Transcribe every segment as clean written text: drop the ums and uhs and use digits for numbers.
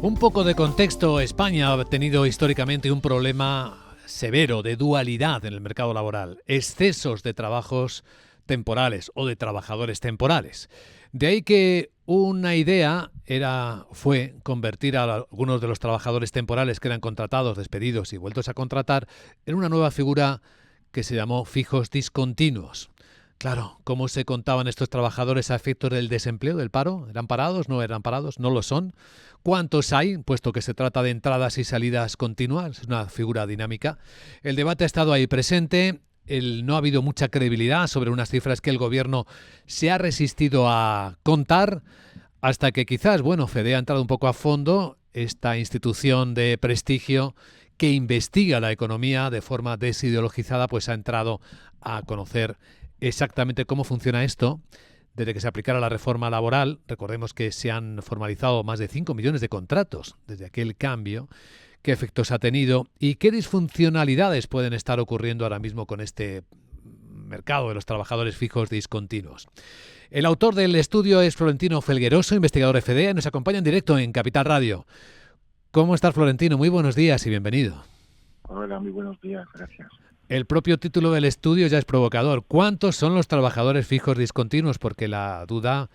Un poco de contexto. España ha tenido históricamente un problema severo de dualidad en el mercado laboral. Excesos de trabajos temporales o de trabajadores temporales. De ahí que una idea fue convertir a algunos de los trabajadores temporales que eran contratados, despedidos y vueltos a contratar en una nueva figura que se llamó fijos discontinuos. Claro, ¿cómo se contaban estos trabajadores a efectos del desempleo, del paro? ¿Eran parados? ¿No eran parados? ¿No lo son? ¿Cuántos hay? Puesto que se trata de entradas y salidas continuas, es una figura dinámica. El debate ha estado ahí presente. No ha habido mucha credibilidad sobre unas cifras que el gobierno se ha resistido a contar, hasta que quizás, FEDE ha entrado un poco a fondo, esta institución de prestigio que investiga la economía de forma desideologizada, pues ha entrado a conocer exactamente cómo funciona esto. Desde que se aplicara la reforma laboral, recordemos que se han formalizado más de 5 millones de contratos desde aquel cambio. ¿Qué efectos ha tenido y qué disfuncionalidades pueden estar ocurriendo ahora mismo con este mercado de los trabajadores fijos discontinuos? El autor del estudio es Florentino Felgueroso, investigador de FEDEA, y nos acompaña en directo en Capital Radio. ¿Cómo estás, Florentino? Muy buenos días y bienvenido. Hola, muy buenos días, gracias. El propio título del estudio ya es provocador. ¿Cuántos son los trabajadores fijos discontinuos? Porque la duda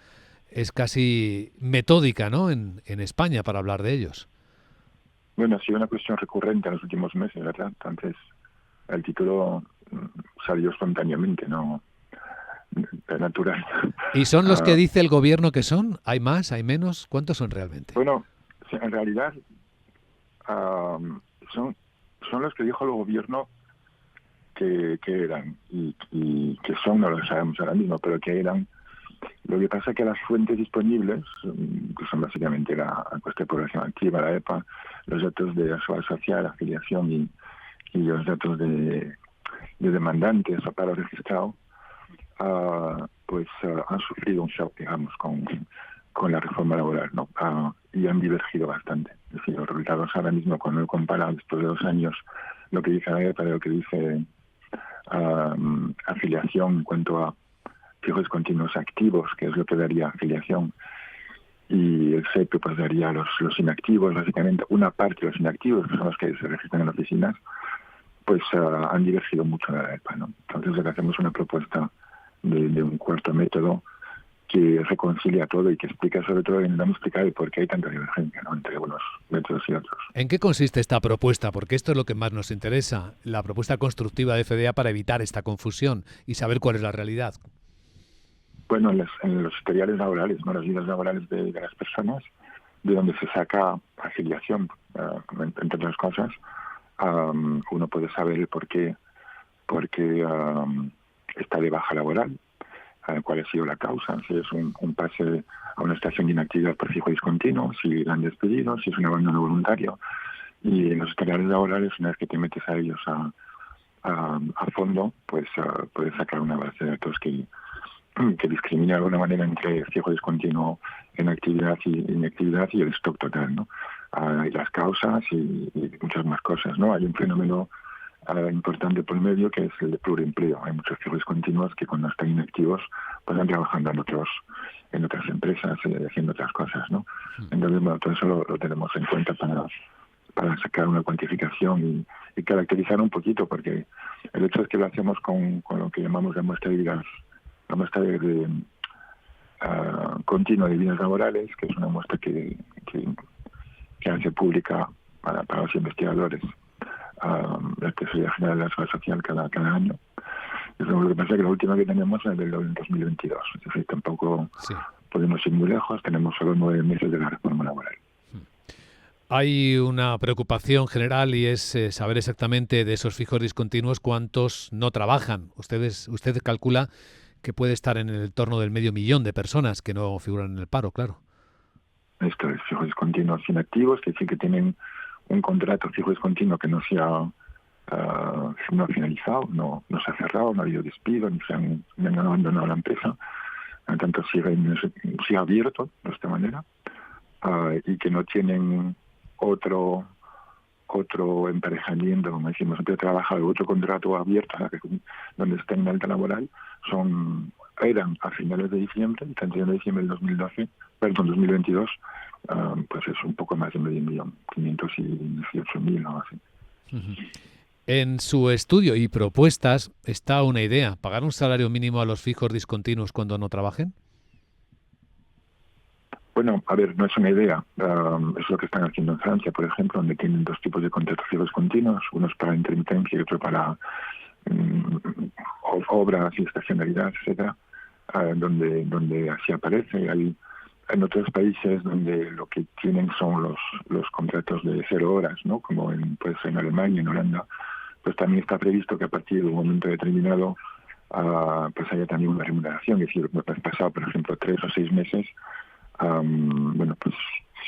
es casi metódica, ¿no?, en España para hablar de ellos. Bueno, ha sido una cuestión recurrente en los últimos meses, ¿verdad? Entonces, el título salió espontáneamente, no natural. ¿Y son los que dice el gobierno que son? ¿Hay más? ¿Hay menos? ¿Cuántos son realmente? Bueno, en realidad son los que dijo el gobierno que eran y que son, no lo sabemos ahora mismo, pero que eran. Lo que pasa es que las fuentes disponibles, que son básicamente la encuesta de población activa, la EPA, los datos de la seguridad social, afiliación y los datos de demandantes o paro registrado, han sufrido un shock, digamos, con la reforma laboral, ¿no? Y han divergido bastante. Es decir, los resultados ahora mismo, cuando he comparado después de 2 años lo que dice la EPA y lo que dice afiliación en cuanto a fijos continuos activos, que es lo que daría afiliación, y el CEPE pues daría los inactivos, básicamente una parte de los inactivos, que son los que se registran en oficinas, pues han divergido mucho de la EPA, ¿no? Entonces lo que hacemos es una propuesta de un cuarto método que reconcilia todo y que explica, sobre todo, intentamos explicar el por qué hay tanta divergencia, ¿no?, entre unos métodos y otros. ¿En qué consiste esta propuesta? Porque esto es lo que más nos interesa, la propuesta constructiva de FEDEA para evitar esta confusión y saber cuál es la realidad. Bueno, en los historiales laborales, ¿no?, las vidas laborales de las personas, de donde se saca afiliación, entre otras cosas, uno puede saber el por qué está de baja laboral, cuál ha sido la causa, si es un pase a una estación de inactividad por fijo discontinuo, si la han despedido, si es un abandono voluntario. Y en los historiales laborales, una vez que te metes a ellos a fondo, pues puedes sacar una base de datos que discrimina de alguna manera entre fijo discontinuo en actividad y inactividad y el stock total, ¿no? Y las causas y muchas más cosas, ¿no? Hay un fenómeno importante por medio que es el de pluriempleo. Hay muchos fijos discontinuos que cuando están inactivos pues están trabajando en otras empresas, haciendo otras cosas, ¿no? Entonces, bueno, todo eso lo tenemos en cuenta para sacar una cuantificación y caracterizar un poquito, porque el hecho es que lo hacemos con lo que llamamos la muestra de continua de bienes laborales, que es una muestra que hace pública para los investigadores la Tesorería General de la Seguridad Social cada año. Lo que pasa es que la última que tenemos es del 2022, es decir, tampoco podemos ir muy lejos, tenemos solo 9 meses de la reforma laboral. Hay una preocupación general y es saber exactamente de esos fijos discontinuos cuántos no trabajan. Usted calcula que puede estar en el entorno del 500.000 de personas que no figuran en el paro, claro. Esto es fijos discontinuos inactivos, que sí que tienen un contrato fijo discontinuo que no se ha finalizado, no se ha cerrado, no ha habido despido, ni se han abandonado la empresa, por tanto sigue abierto de esta manera, y que no tienen otro emparejamiento, como decimos, siempre trabaja otro contrato abierto donde está en alta laboral, son eran a finales de diciembre, el 31 de diciembre del 2022, pues es un poco más de medio millón, 518.000 o algo así. Uh-huh. En su estudio y propuestas está una idea: pagar un salario mínimo a los fijos discontinuos cuando no trabajen. Bueno, a ver, no es una idea. Es lo que están haciendo en Francia, por ejemplo, donde tienen dos tipos de contratos fijos continuos, unos para intermitencia y otro para obras y estacionalidad, etcétera, donde así aparece. Hay en otros países donde lo que tienen son los contratos de 0 horas, ¿no? Como puede ser en Alemania, en Holanda, pues también está previsto que a partir de un momento determinado pues haya también una remuneración. Es decir, pasado, por ejemplo, 3 o 6 meses, bueno, pues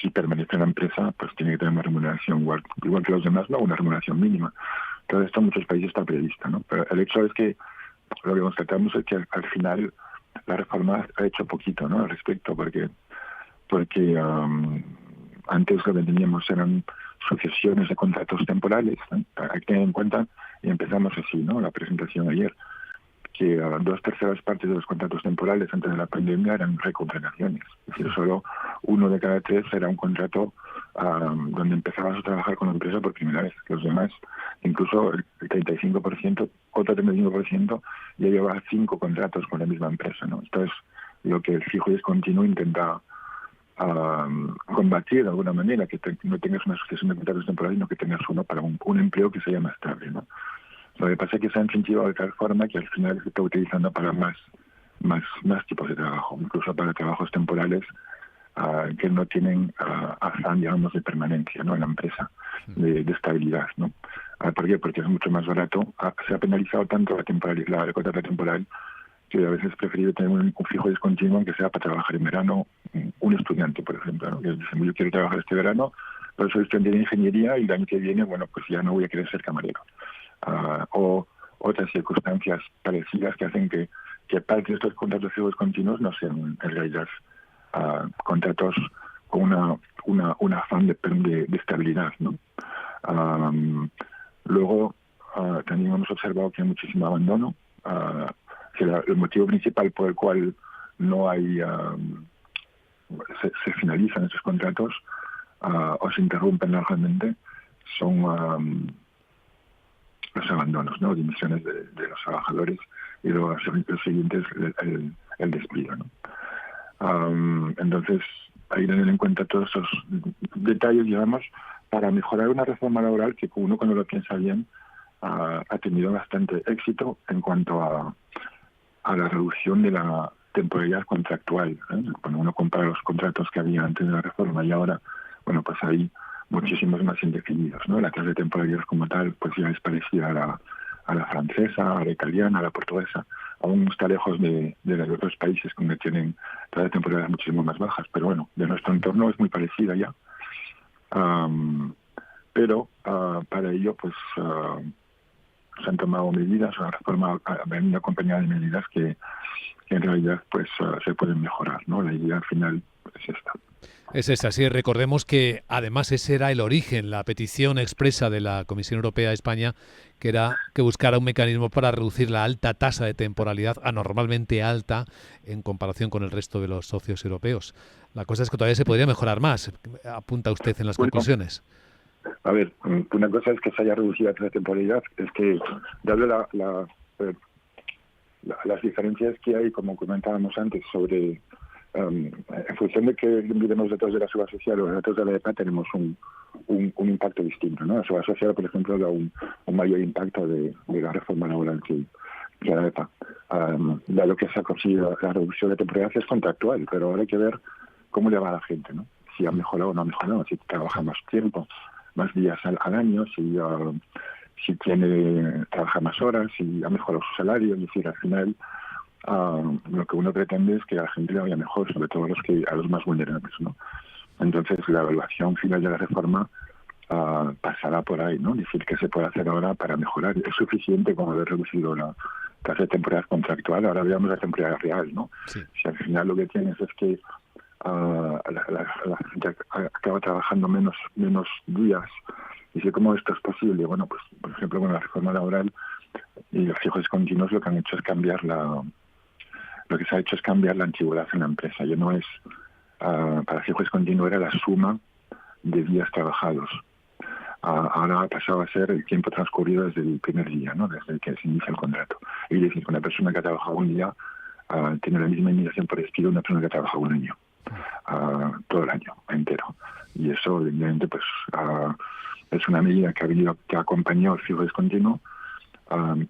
si permanece en la empresa, pues tiene que tener una remuneración igual que los demás, no una remuneración mínima. Todo esto en muchos países está previsto, ¿no? Pero el hecho es que lo que constatamos es que al final la reforma ha hecho poquito, ¿no? Al respecto, porque antes lo que teníamos eran sucesiones de contratos temporales, ¿no? Hay que tener en cuenta, y empezamos así, ¿no? La presentación ayer, que 2/3 partes de los contratos temporales antes de la pandemia eran recontrataciones. Es decir, solo 1 de cada 3 era un contrato donde empezabas a trabajar con la empresa por primera vez. Los demás, incluso el 35%, otro 35%, ya llevaba 5 contratos con la misma empresa, ¿no? Esto es lo que el fijo discontinuo intenta combatir de alguna manera, que no tengas una sucesión de contratos temporales, sino que tengas uno para un empleo que sea más estable, ¿no? Lo que pasa es que se ha incentivado de tal forma que al final se está utilizando para más tipos de trabajo, incluso para trabajos temporales que no tienen afán, digamos, de permanencia, ¿no? En la empresa, de estabilidad, ¿no? ¿Por qué? Porque es mucho más barato. Se ha penalizado tanto el contrato temporal que a veces es preferible tener un fijo discontinuo, aunque sea para trabajar en verano. Un estudiante, por ejemplo, ¿no? Que dice, yo quiero trabajar este verano, pero soy estudiante de ingeniería y el año que viene, bueno, pues ya no voy a querer ser camarero. O otras circunstancias parecidas que hacen que parte de estos contratos fijos continuos no sean en realidad contratos con un afán de estabilidad, ¿no? Luego también hemos observado que hay muchísimo abandono. El motivo principal por el cual no hay se finalizan esos contratos o se interrumpen largamente son los abandonos, ¿no? Dimisiones de los trabajadores y los siguientes el despido, ¿no? Entonces hay que tener en cuenta todos esos detalles, digamos, para mejorar una reforma laboral que uno, cuando lo piensa bien, ha tenido bastante éxito en cuanto a la reducción de la temporalidad contractual, ¿eh? Cuando uno compara los contratos que había antes de la reforma y ahora, bueno, pues hay muchísimos más indefinidos, ¿no? La clase de temporalidad como tal pues ya es parecida a la francesa, a la italiana, a la portuguesa. Aún está lejos de los otros países donde tienen tasas de temporalidad muchísimo más bajas, pero bueno, de nuestro entorno es muy parecida ya. Pero para ello pues se han tomado medidas, una reforma ha venido acompañada de medidas que en realidad pues se pueden mejorar, ¿no? La idea al final es esta. Es esa, sí. Recordemos que además ese era el origen, la petición expresa de la Comisión Europea a España, que era que buscara un mecanismo para reducir la alta tasa de temporalidad, anormalmente alta en comparación con el resto de los socios europeos. La cosa es que todavía se podría mejorar más, apunta usted en las conclusiones. A ver, una cosa es que se haya reducido la temporalidad, es que, dado las diferencias que hay, como comentábamos antes, sobre en función de que miremos datos de la seguridad social o los datos de la EPA, tenemos un impacto distinto, ¿no? La seguridad social, por ejemplo, da un mayor impacto de la reforma laboral que la EPA. Dado que se ha conseguido la reducción de temporalidad es contractual, pero ahora hay que ver cómo le va a la gente, ¿no? Si ha mejorado o no ha mejorado, si trabaja más tiempo, más días al año, si trabaja más horas, si ha mejorado su salario. Es decir, al final lo que uno pretende es que a la gente le vaya mejor, sobre todo a los más vulnerables, ¿no? Entonces la evaluación final de la reforma pasará por ahí, ¿no? Es decir, ¿qué se puede hacer ahora para mejorar? ¿Es suficiente como haber reducido la tasa de temporalidad contractual? Ahora veamos la temporalidad real, ¿no? Sí. Si al final lo que tienes es que la gente acaba trabajando menos días. Y si cómo esto es posible, bueno, pues por ejemplo con la reforma laboral y los fijos discontinuos lo que han hecho es cambiar los lo que se ha hecho es cambiar la antigüedad en la empresa. Ya no es, para fijo discontinuo era la suma de días trabajados. Ahora ha pasado a ser el tiempo transcurrido desde el primer día, ¿no? Desde que se inicia el contrato. Es decir, que una persona que ha trabajado un día tiene la misma indemnización por despido de una persona que ha trabajado un año, todo el año entero. Y eso, evidentemente, pues es una medida que acompañó al fijo discontinuo,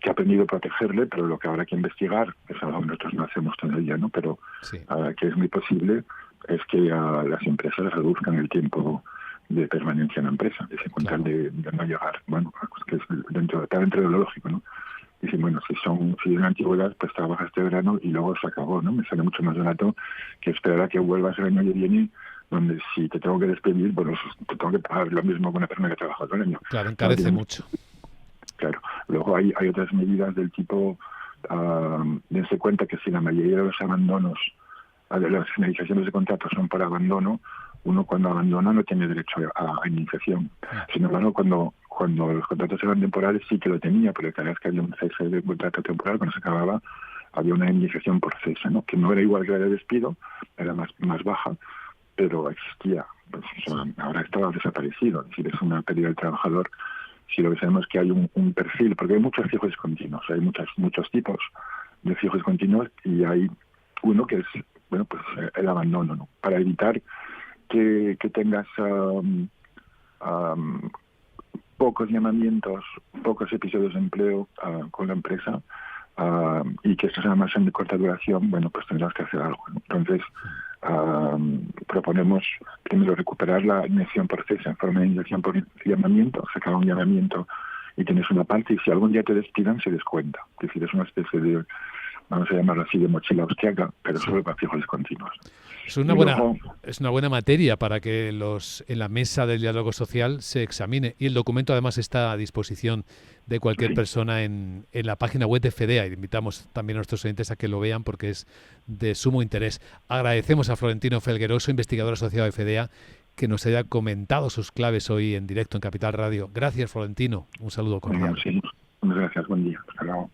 que ha aprendido a protegerle, pero lo que habrá que investigar, es algo que nosotros no hacemos todavía, ¿no? Pero Sí. Que es muy posible, es que las empresas reduzcan el tiempo de permanencia en la empresa, con tal de no llegar, bueno, que está dentro de lo lógico, ¿no? Dicen, bueno, si es una antigüedad, pues trabajas este verano y luego se acabó, ¿no? Me sale mucho más barato que esperar a que vuelvas el año que viene, donde si te tengo que despedir, bueno, te tengo que pagar lo mismo que una persona que trabaja todo el año. Claro, encarece mucho. Claro. Luego hay otras medidas del tipo, dense cuenta que si la mayoría de los abandonos, de las finalizaciones de contratos son por abandono, uno cuando abandona no tiene derecho a indemnización. Sin embargo, cuando los contratos eran temporales sí que lo tenía, porque cada vez que había un cese de contrato temporal, cuando se acababa, había una indemnización por cese, ¿no? Que no era igual que la de despido, era más baja, pero existía. Pues, ahora estaba desaparecido, es decir, es una pérdida del trabajador. Si lo que sabemos es que hay un perfil, porque hay muchos fijos discontinuos, hay muchos tipos de fijos discontinuos, y hay uno que es, bueno, pues el abandono, ¿no? Para evitar que tengas pocos llamamientos, pocos episodios de empleo con la empresa, y que estos además son de corta duración, bueno, pues tendrás que hacer algo, ¿no? Entonces, proponemos primero recuperar la indemnización por cese en forma de indemnización por llamamiento, sacar un llamamiento y tienes una parte, y si algún día te despidan, se descuenta. Es decir, es una especie de, vamos a llamarlo así, de mochila austriaca, pero solo para fijos discontinuos. Es una buena materia para que en la mesa del diálogo social se examine, y el documento además está a disposición de cualquier persona en la página web de FEDEA, y invitamos también a nuestros oyentes a que lo vean porque es de sumo interés. Agradecemos a Florentino Felgueroso, investigador asociado de FEDEA, que nos haya comentado sus claves hoy en directo en Capital Radio. Gracias, Florentino. Un saludo cordial. Sí, muchas gracias. Buen día. Hasta luego.